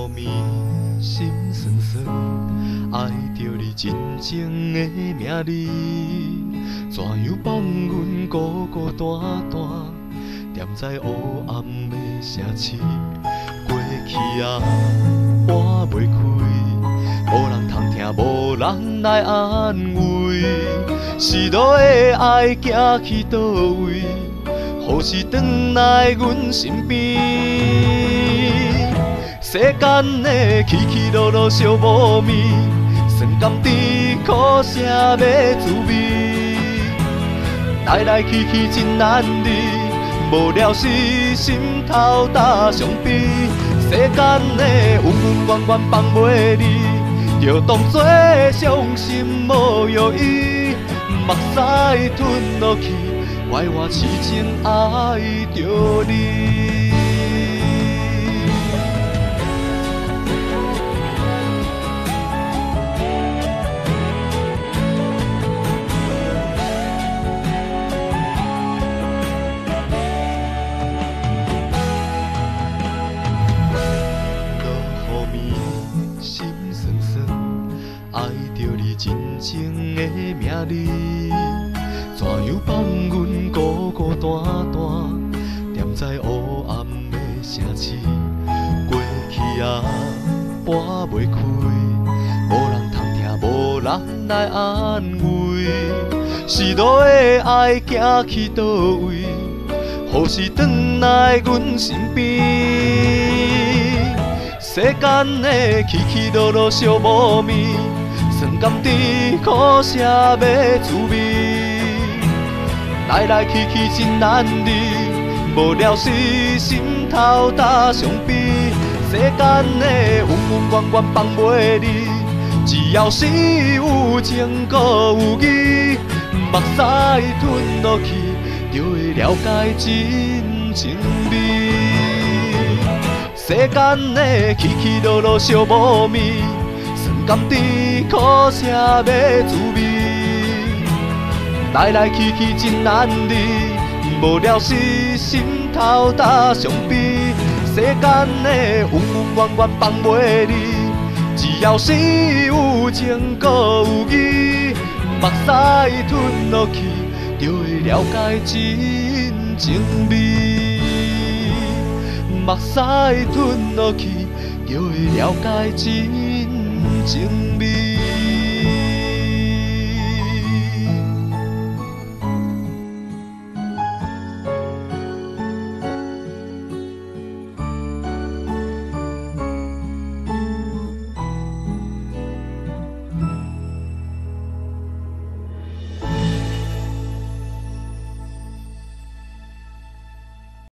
雨暝，心酸酸，爱着你真情的名字，怎样放阮孤孤单单，踮在黑暗的城市，过去啊，拨袂开，无人通听，无人来安慰，失落的爱行去倒位？何时转来阮身边？世间的起起落落寂无眠，酸甘甜苦涩要滋味，来来去去真难离，无聊时心头搭伤悲。世间的恩恩怨怨放袂离，就当作伤心无药医，目屎吞落去。怪我痴情爱着你，落雨暝，心酸酸，爱着你真情的名字。怎样放阮孤孤单单，踮在黑暗的城市？过去啊，拨袂开，无人通听，无人来安慰。失落的爱行去倒位？何时转来阮身边？世间的起起落落寂无眠，酸甘甜苦涩要滋味。来来去去真难离，无聊时心头搭伤悲。世间的恩恩怨怨放袂离，只要是有情搁有义，目屎吞落去，就会了解真情味。世间的起起落落寂无眠，酸甘甜苦涩要滋味。来来去去真难离，无聊时心头搭伤悲。世间的恩恩怨怨放袂离，只要是有情搁有义，目屎吞落去，就会了解真情味。目屎吞落去，就会了解真情味。